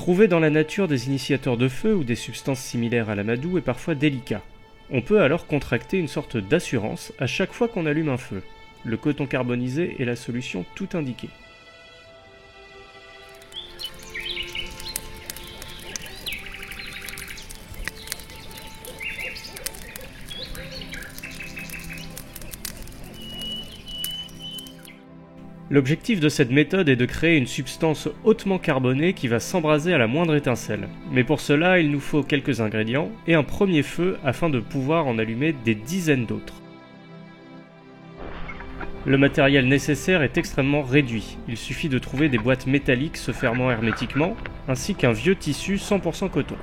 Trouver dans la nature des initiateurs de feu ou des substances similaires à l'amadou est parfois délicat. On peut alors contracter une sorte d'assurance à chaque fois qu'on allume un feu. Le coton carbonisé est la solution tout indiquée. L'objectif de cette méthode est de créer une substance hautement carbonée qui va s'embraser à la moindre étincelle. Mais pour cela, il nous faut quelques ingrédients et un premier feu afin de pouvoir en allumer des dizaines d'autres. Le matériel nécessaire est extrêmement réduit. Il suffit de trouver des boîtes métalliques se fermant hermétiquement, ainsi qu'un vieux tissu 100% coton.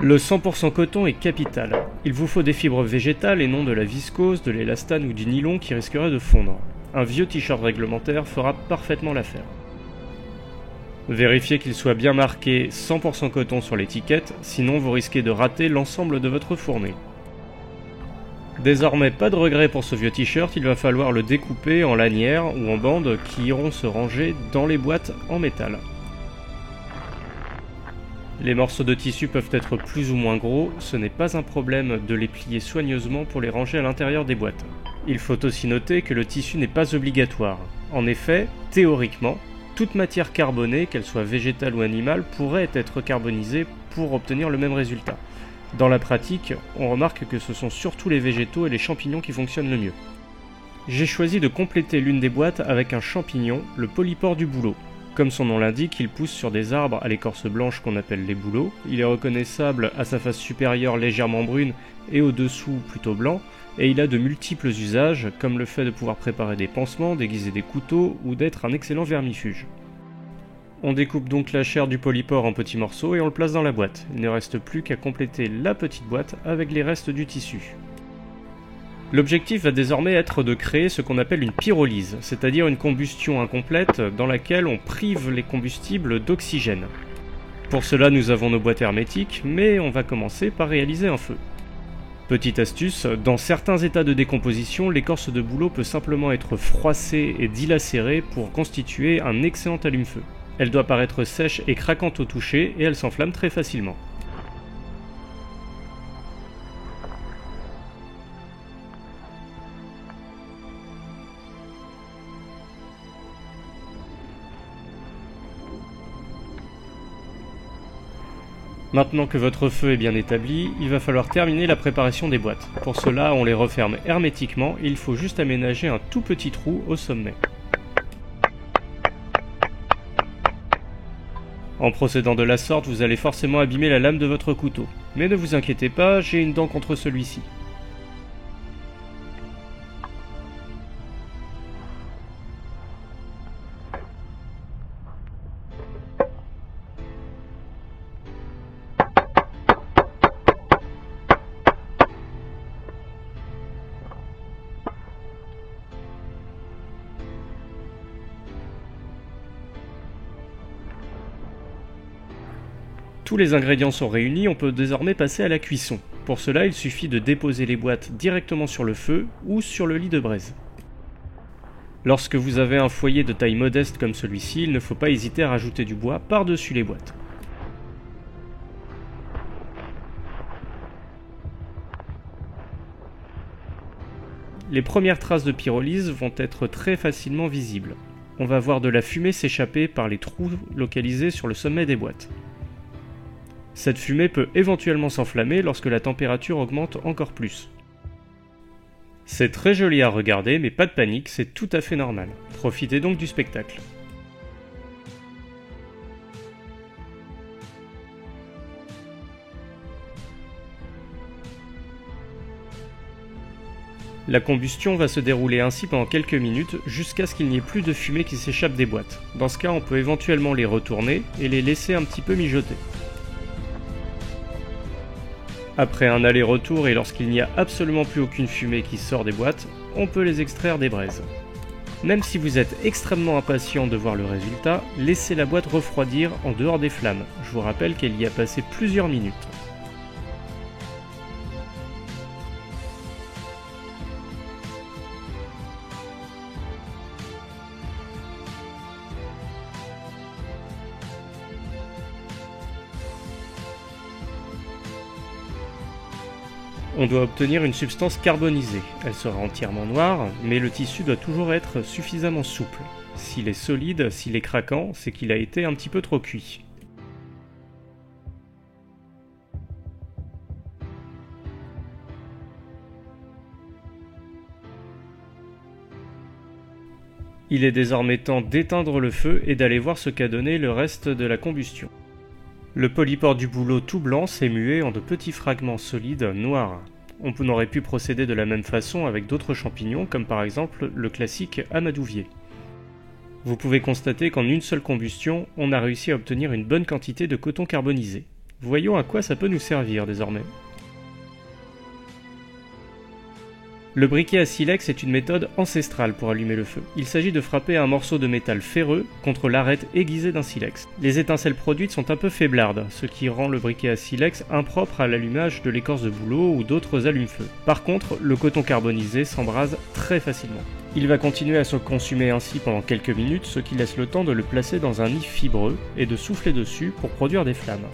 Le 100% coton est capital. Il vous faut des fibres végétales et non de la viscose, de l'élastane ou du nylon qui risquerait de fondre. Un vieux t-shirt réglementaire fera parfaitement l'affaire. Vérifiez qu'il soit bien marqué 100% coton sur l'étiquette, sinon vous risquez de rater l'ensemble de votre fournée. Désormais, pas de regret pour ce vieux t-shirt, il va falloir le découper en lanières ou en bandes qui iront se ranger dans les boîtes en métal. Les morceaux de tissu peuvent être plus ou moins gros, ce n'est pas un problème de les plier soigneusement pour les ranger à l'intérieur des boîtes. Il faut aussi noter que le tissu n'est pas obligatoire. En effet, théoriquement, toute matière carbonée, qu'elle soit végétale ou animale, pourrait être carbonisée pour obtenir le même résultat. Dans la pratique, on remarque que ce sont surtout les végétaux et les champignons qui fonctionnent le mieux. J'ai choisi de compléter l'une des boîtes avec un champignon, le polypore du bouleau. Comme son nom l'indique, il pousse sur des arbres à l'écorce blanche qu'on appelle les bouleaux. Il est reconnaissable à sa face supérieure légèrement brune et au-dessous plutôt blanc, et il a de multiples usages, comme le fait de pouvoir préparer des pansements, déguiser des couteaux ou d'être un excellent vermifuge. On découpe donc la chair du polypore en petits morceaux et on le place dans la boîte. Il ne reste plus qu'à compléter la petite boîte avec les restes du tissu. L'objectif va désormais être de créer ce qu'on appelle une pyrolyse, c'est-à-dire une combustion incomplète dans laquelle on prive les combustibles d'oxygène. Pour cela, nous avons nos boîtes hermétiques, mais on va commencer par réaliser un feu. Petite astuce, dans certains états de décomposition, l'écorce de bouleau peut simplement être froissée et dilacérée pour constituer un excellent allume-feu. Elle doit paraître sèche et craquante au toucher et elle s'enflamme très facilement. Maintenant que votre feu est bien établi, il va falloir terminer la préparation des boîtes. Pour cela, on les referme hermétiquement et il faut juste aménager un tout petit trou au sommet. En procédant de la sorte, vous allez forcément abîmer la lame de votre couteau. Mais ne vous inquiétez pas, j'ai une dent contre celui-ci. Tous les ingrédients sont réunis, on peut désormais passer à la cuisson. Pour cela, il suffit de déposer les boîtes directement sur le feu ou sur le lit de braise. Lorsque vous avez un foyer de taille modeste comme celui-ci, il ne faut pas hésiter à rajouter du bois par-dessus les boîtes. Les premières traces de pyrolyse vont être très facilement visibles. On va voir de la fumée s'échapper par les trous localisés sur le sommet des boîtes. Cette fumée peut éventuellement s'enflammer lorsque la température augmente encore plus. C'est très joli à regarder, mais pas de panique, c'est tout à fait normal. Profitez donc du spectacle. La combustion va se dérouler ainsi pendant quelques minutes jusqu'à ce qu'il n'y ait plus de fumée qui s'échappe des boîtes. Dans ce cas, on peut éventuellement les retourner et les laisser un petit peu mijoter. Après un aller-retour et lorsqu'il n'y a absolument plus aucune fumée qui sort des boîtes, on peut les extraire des braises. Même si vous êtes extrêmement impatient de voir le résultat, laissez la boîte refroidir en dehors des flammes. Je vous rappelle qu'elle y a passé plusieurs minutes. On doit obtenir une substance carbonisée. Elle sera entièrement noire, mais le tissu doit toujours être suffisamment souple. S'il est solide, s'il est craquant, c'est qu'il a été un petit peu trop cuit. Il est désormais temps d'éteindre le feu et d'aller voir ce qu'a donné le reste de la combustion. Le polypore du bouleau tout blanc s'est mué en de petits fragments solides noirs. On aurait pu procéder de la même façon avec d'autres champignons, comme par exemple le classique amadouvier. Vous pouvez constater qu'en une seule combustion, on a réussi à obtenir une bonne quantité de coton carbonisé. Voyons à quoi ça peut nous servir désormais. Le briquet à silex est une méthode ancestrale pour allumer le feu. Il s'agit de frapper un morceau de métal ferreux contre l'arête aiguisée d'un silex. Les étincelles produites sont un peu faiblardes, ce qui rend le briquet à silex impropre à l'allumage de l'écorce de bouleau ou d'autres allumes-feu. Par contre, le coton carbonisé s'embrase très facilement. Il va continuer à se consumer ainsi pendant quelques minutes, ce qui laisse le temps de le placer dans un nid fibreux et de souffler dessus pour produire des flammes.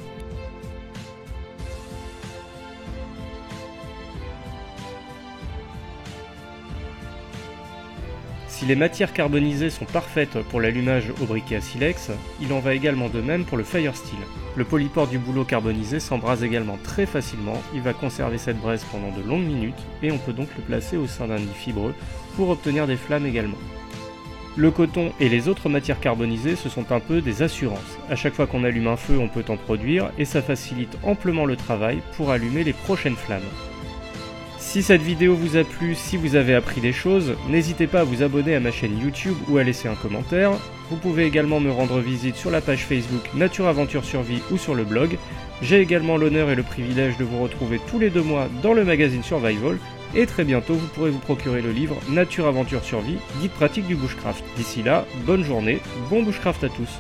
Si les matières carbonisées sont parfaites pour l'allumage au briquet à silex, il en va également de même pour le fire steel. Le polypore du bouleau carbonisé s'embrase également très facilement, il va conserver cette braise pendant de longues minutes et on peut donc le placer au sein d'un nid fibreux pour obtenir des flammes également. Le coton et les autres matières carbonisées, ce sont un peu des assurances. À chaque fois qu'on allume un feu, on peut en produire et ça facilite amplement le travail pour allumer les prochaines flammes. Si cette vidéo vous a plu, si vous avez appris des choses, n'hésitez pas à vous abonner à ma chaîne YouTube ou à laisser un commentaire. Vous pouvez également me rendre visite sur la page Facebook Nature Aventure Survie ou sur le blog. J'ai également l'honneur et le privilège de vous retrouver tous les 2 mois dans le magazine Survival. Et très bientôt, vous pourrez vous procurer le livre Nature Aventure Survie, guide pratique du bushcraft. D'ici là, bonne journée, bon bushcraft à tous.